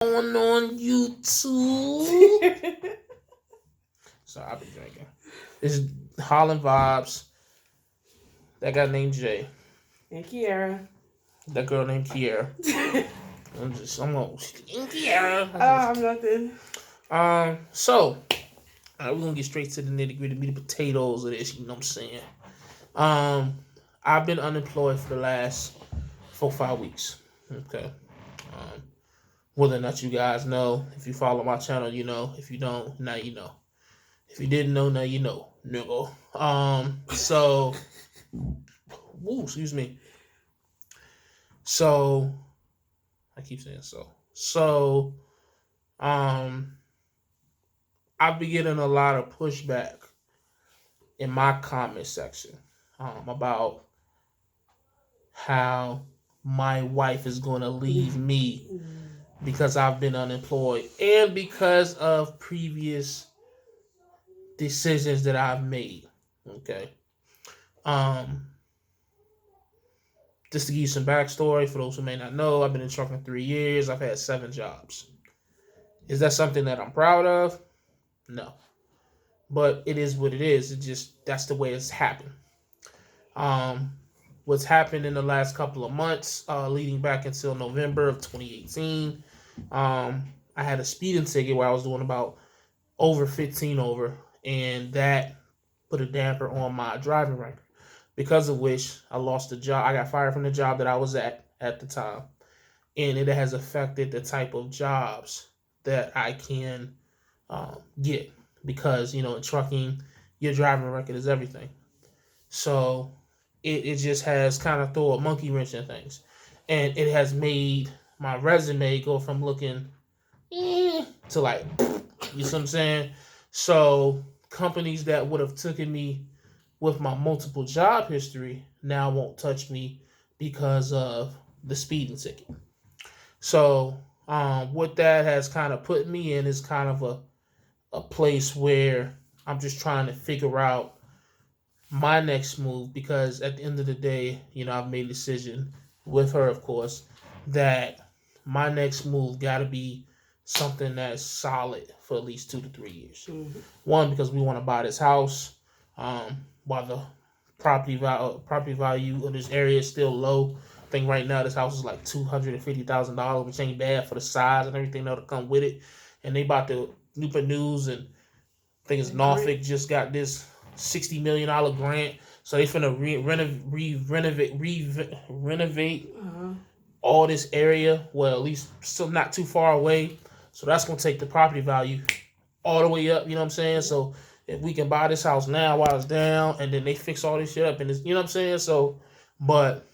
On YouTube. So I've been drinking. It's Holland Vibes. That guy named Jay. And Kiara. That girl named Kiara. I'm gonna Kiara. I'm nothing. So we're gonna get straight to the nitty gritty, meat and potatoes of this. You know what I'm saying? I've been unemployed for the last 4-5 weeks. Okay. Whether or not you guys know, if you follow my channel, you know. If you don't, now you know. If you didn't know, now you know, nigga. So, woo, excuse me. So, I keep saying so. So, I've been getting a lot of pushback in my comment section about how my wife is going to leave me because I've been unemployed and because of previous decisions that I've made. Okay. Just to give you some backstory for those who may not know, I've been in trucking 3 years. I've had 7 jobs. Is that something that I'm proud of? No. But it is what it is. It just, that's the way it's happened. What's happened in the last couple of months, leading back until November of 2018, I had a speeding ticket where I was doing about over 15 over, and that put a damper on my driving record, because of which I lost the job. I got fired from the job that I was at the time, and it has affected the type of jobs that I can get, because, you know, in trucking, your driving record is everything. So it just has kind of thrown a monkey wrench in things, and it has made my resume go from looking to like, you know what I'm saying? So companies that would have taken me with my multiple job history now won't touch me because of the speeding ticket. So what that has kind of put me in is kind of a place where I'm just trying to figure out my next move, because at the end of the day, you know, I've made a decision with her, of course, that my next move got to be something that's solid for at least 2 to 3 years. Mm-hmm. One, because we want to buy this house, while the property value of this area is still low. I think right now this house is like $250,000, which ain't bad for the size and everything that'll come with it. And they bought the Newport News, and I think it's Norfolk just got this $60 million grant, so they finna renovate all this area. Well, at least still not too far away. So that's gonna take the property value all the way up. You know what I'm saying? So if we can buy this house now while it's down, and then they fix all this shit up, and it's, you know what I'm saying? So, but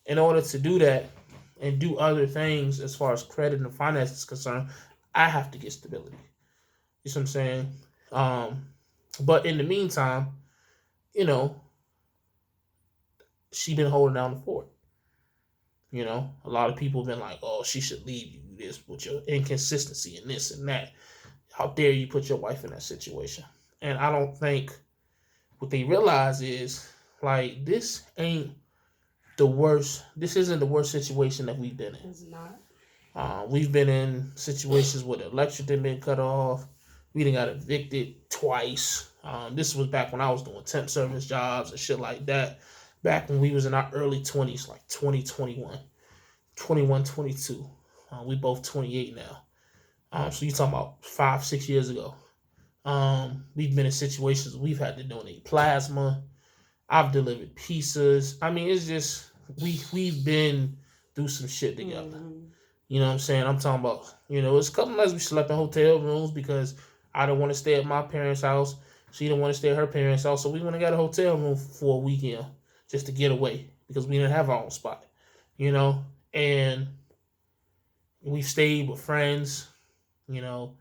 in order to do that and do other things as far as credit and finance is concerned, I have to get stability. You know what I'm saying? But in the meantime, you know, she been holding down the fort. You know, a lot of people have been like, oh, she should leave you this with your inconsistency and this and that. How dare you put your wife in that situation? And I don't think what they realize is, like, this ain't the worst. This isn't the worst situation that we've been in. It's not. We've been in situations where the electric done been cut off. We done got evicted twice. This was back when I was doing temp service jobs and shit like that. Back when we was in our early 20s, like 2021, 21, 22. We both 28 now. So you talking about 5-6 years ago. We've been in situations we've had to donate plasma. I've delivered pizzas. I mean, it's just, we've been through some shit together. Mm-hmm. You know what I'm saying? I'm talking about, you know, it's a couple nights we slept in hotel rooms because I didn't want to stay at my parents' house. She didn't want to stay at her parents' house. So we went and got a hotel room for a weekend just to get away, because we didn't have our own spot, you know? And we stayed with friends. You know,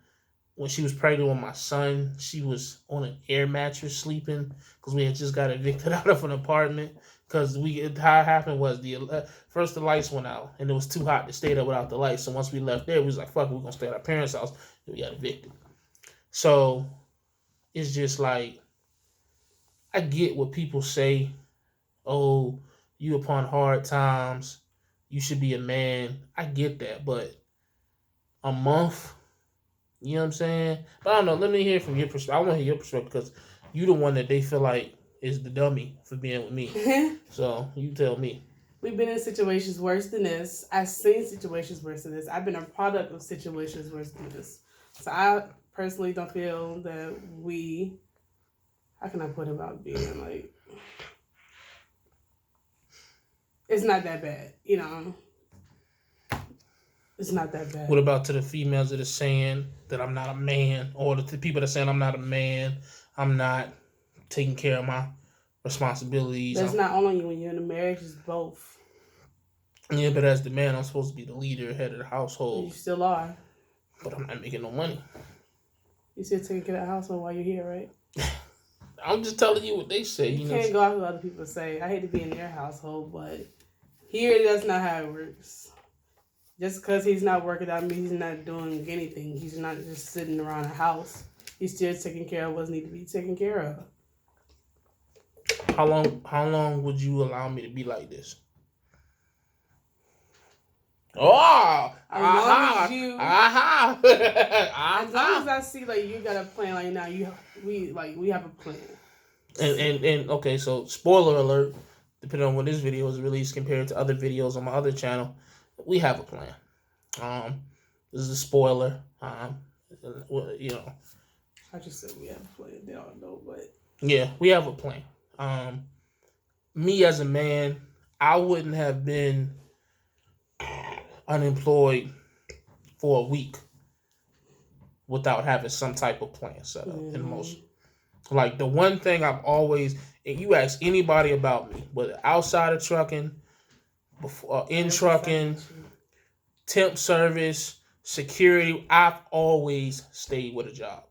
when she was pregnant with my son, she was on an air mattress sleeping because we had just got evicted out of an apartment. Because how it happened was first the lights went out and it was too hot to stay there without the lights. So once we left there, we was like, fuck it, we're gonna stay at our parents' house. And we got evicted. So it's just like, I get what people say. Oh, you upon hard times, you should be a man. I get that, but a month. You know what I'm saying? But I don't know. Let me hear from your perspective. I want to hear your perspective because you the one that they feel like is the dummy for being with me. So you tell me. We've been in situations worse than this. I've seen situations worse than this. I've been a product of situations worse than this. So I personally don't feel that we. How can I put about being like? It's not that bad, you know. It's not that bad. What about to the females that are saying that I'm not a man, or the people that are saying I'm not a man, I'm not taking care of my responsibilities? That's not only you when you're in a marriage; it's both. Yeah, but as the man, I'm supposed to be the leader, head of the You household. still are. But I'm not making no money. You still taking care of the household while you're here, right? I'm just telling you what they say. You can't go off what other people say. I hate to be in their household, but here that's not how it works. Just because he's not working out means he's not doing anything. He's not just sitting around the house. He's still taking care of what needs to be taken care of. How long would you allow me to be like this? Oh, As long as you, as long as I see like you got a plan, like now we have a plan. And okay, so spoiler alert, depending on when this video is released compared to other videos on my other channel, we have a plan. This is a spoiler. You know. I just said we have a plan. They don't know, but yeah, we have a plan. Me as a man, I wouldn't have been unemployed for a week without having some type of plan set up in motion. Like the one thing I've always, and you ask anybody about me, whether outside of trucking, before in trucking, temp service, security, I've always stayed with a job.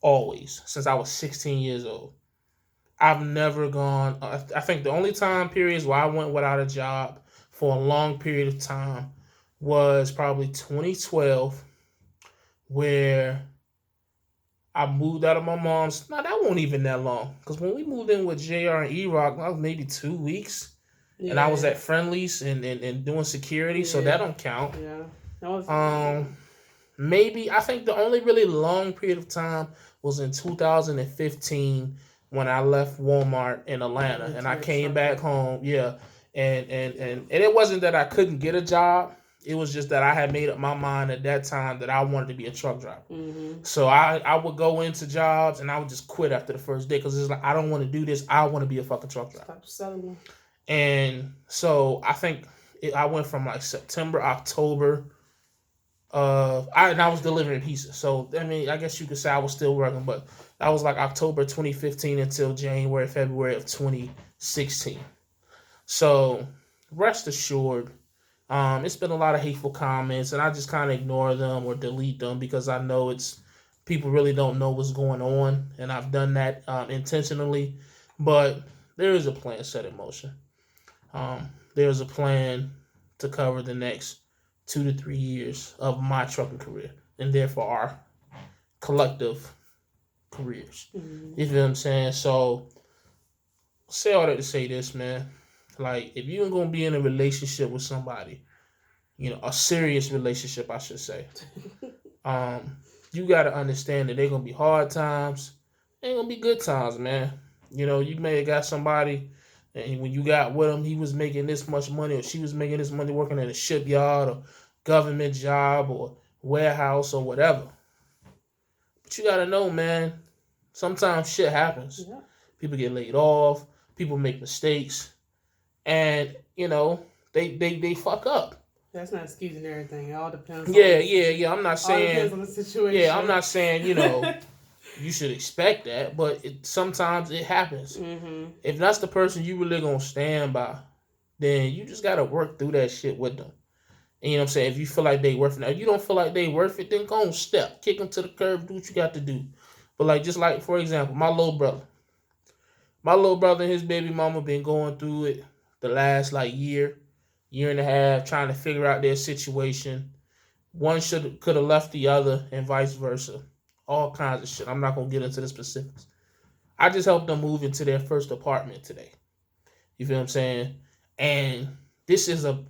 Always, since I was 16 years old. I've never gone, I think the only time periods where I went without a job for a long period of time was probably 2012, where I moved out of my mom's. No, that wasn't even that long. Because when we moved in with JR and E-Rock, that was maybe 2 weeks. Yeah. And I was at Friendly's and doing security, so that don't count. Yeah. That was maybe, I think the only really long period of time was in 2015 when I left Walmart in Atlanta. And I came back home, yeah. And it wasn't that I couldn't get a job. It was just that I had made up my mind at that time that I wanted to be a truck driver. So I would go into jobs and I would just quit after the first day because it's like, I don't want to do this. I want to be a fucking truck driver. Stop selling. And so I think I went from like September, October. I was delivering pieces. So, I mean, I guess you could say I was still working, but that was like October 2015 until January, February of 2016. So, rest assured, it's been a lot of hateful comments, and I just kind of ignore them or delete them because I know it's people really don't know what's going on, and I've done that intentionally. But there is a plan set in motion. There's a plan to cover the next 2 to 3 years of my trucking career, and therefore our collective careers. You feel what I'm saying? So, say all that to say this, man. Like, if you're going to be in a relationship with somebody, you know, a serious relationship, I should say, you got to understand that they're going to be hard times. They're going to be good times, man. You know, you may have got somebody, and when you got with them, he was making this much money, or she was making this money working at a shipyard or government job or warehouse or whatever. But you got to know, man, sometimes shit happens. Yeah. People get laid off. People make mistakes. And, you know, they fuck up. That's not excusing everything. It all depends on I'm not saying, all depends on the situation. Yeah, I'm not saying, you know, you should expect that, but sometimes it happens. If that's the person you really gonna stand by, then you just gotta work through that shit with them. And you know what I'm saying? If you feel like they worth it, now if you don't feel like they worth it, then go on step, kick them to the curb, do what you got to do. But like, just like, for example, my little brother and his baby mama been going through it the last like year and a half, trying to figure out their situation. One could have left the other, and vice versa. All kinds of shit. I'm not gonna get into the specifics. I just helped them move into their first apartment today. You feel what I'm saying? And this is a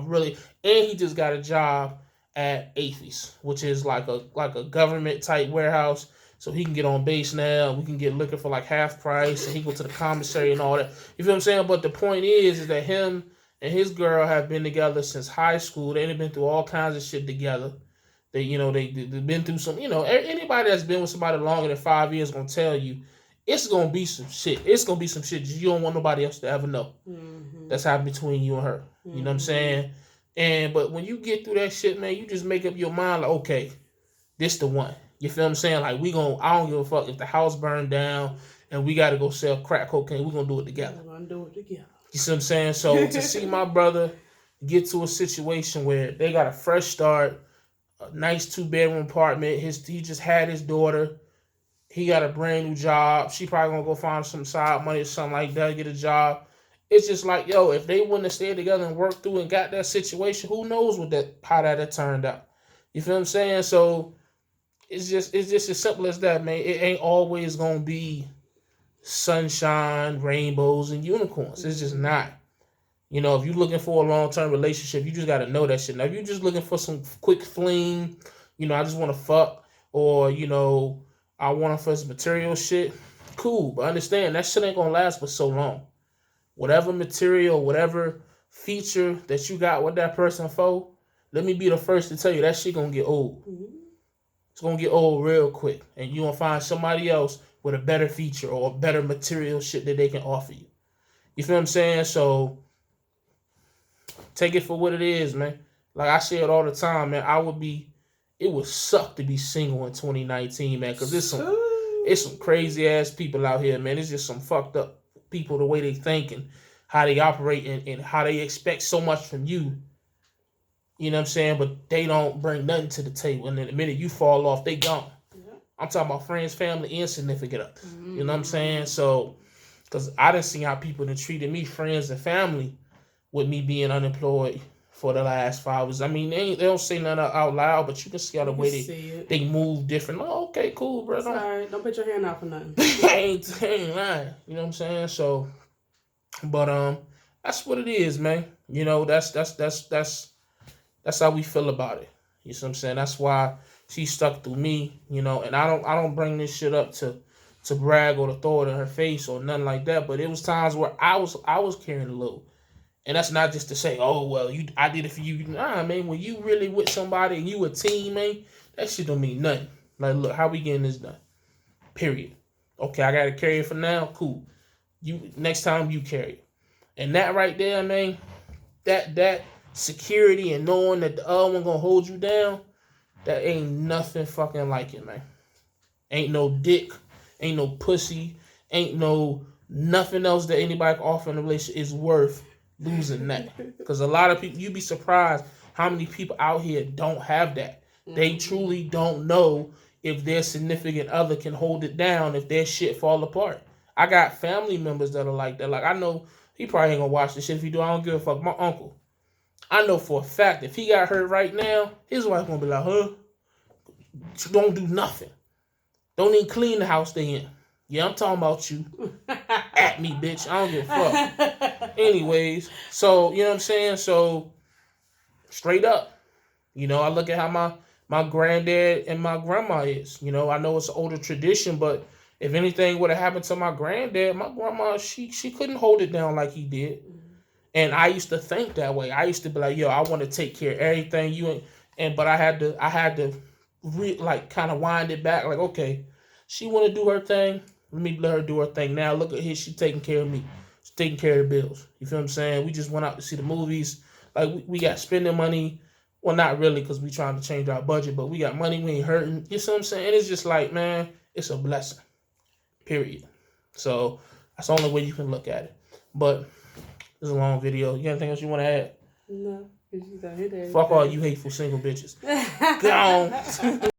really, and he just got a job at AFES, which is like a government type warehouse. So he can get on base now. We can get liquor for like half price, and he go to the commissary and all that. You feel what I'm saying? But the point is that him and his girl have been together since high school. They've been through all kinds of shit together. They've been through some. Anybody that's been with somebody longer than 5 years gonna tell you it's gonna be some shit. It's gonna be some shit you don't want nobody else to ever know. Mm-hmm. That's happened between you and her. You know what I'm saying? But when you get through that shit, man, you just make up your mind like, okay, this the one. You feel what I'm saying? Like I don't give a fuck if the house burned down and we gotta go sell crack cocaine. We're gonna do it together. We're gonna do it together. You see what I'm saying? So to see my brother get to a situation where they got a fresh start, a nice 2-bedroom apartment. He just had his daughter. He got a brand new job. She probably gonna go find some side money or something like that, get a job. It's just like, yo, if they wouldn't have stayed together and worked through and got that situation, who knows how that had turned out. You feel what I'm saying? So it's just as simple as that, man. It ain't always gonna be sunshine, rainbows, and unicorns. It's just not. If you're looking for a long-term relationship, you just got to know that shit. Now, if you're just looking for some quick fling, I just want to fuck, or, I want to for some material shit, cool. But understand, that shit ain't going to last for so long. Whatever material, whatever feature that you got with that person for, let me be the first to tell you, that shit going to get old. It's going to get old real quick. And you're going to find somebody else with a better feature or a better material shit that they can offer you. You feel what I'm saying? So take it for what it is, man. Like I say it all the time, man. It would suck to be single in 2019, man, because it's some crazy ass people out here, man. It's just some fucked up people, the way they think and how they operate and how they expect so much from you. You know what I'm saying? But they don't bring nothing to the table. And then the minute you fall off, they gone. Yeah. I'm talking about friends, family, and significant others. You know what I'm saying? So, because I done seen how people done treated me, friends and family, with me being unemployed for the last 5 years. I mean, they don't say nothing out loud, but you can see how the way they move different. Oh, okay, cool, bro. Sorry, don't put your hand out for nothing. I ain't lying. You know what I'm saying? So, but that's what it is, man. That's how we feel about it. You know what I'm saying? That's why she stuck through me. And I don't bring this shit up to brag or to throw it in her face or nothing like that. But it was times where I was carrying a load. And that's not just to say, oh, well, I did it for you. Nah, man, when you really with somebody and you a team, man, that shit don't mean nothing. Like, look, how we getting this done? Period. Okay, I got to carry it for now. Cool. Next time you carry it. And that right there, man, that security and knowing that the other one going to hold you down, that ain't nothing fucking like it, man. Ain't no dick. Ain't no pussy. Ain't no nothing else that anybody can offer in a relationship is worth losing that. Because a lot of people, you'd be surprised how many people out here don't have that. They truly don't know if their significant other can hold it down if their shit fall apart. I got family members that are like that. Like, I know he probably ain't gonna watch this shit. If he do, I don't give a fuck. My uncle, I know for a fact if he got hurt right now, his wife gonna be like, don't do nothing. Don't even clean the house they in. Yeah, I'm talking about you. At me, bitch. I don't give a fuck. Anyways, so, you know what I'm saying? So, straight up, I look at how my granddad and my grandma is. I know it's an older tradition, but if anything would have happened to my granddad, my grandma, she couldn't hold it down like he did. And I used to think that way. I used to be like, yo, I want to take care of everything but I had to kind of wind it back. Like, okay, she want to do her thing. Let her do her thing. Now look at here, she taking care of me. She's taking care of the bills. You feel what I'm saying? We just went out to see the movies. Like we got spending money. Well, not really, because we trying to change our budget, but we got money. We ain't hurting. You see what I'm saying? And it's just like, man, it's a blessing. Period. So that's the only way you can look at it. But this is a long video. You got anything else you want to add? No. Fuck all you hateful single bitches. Go on.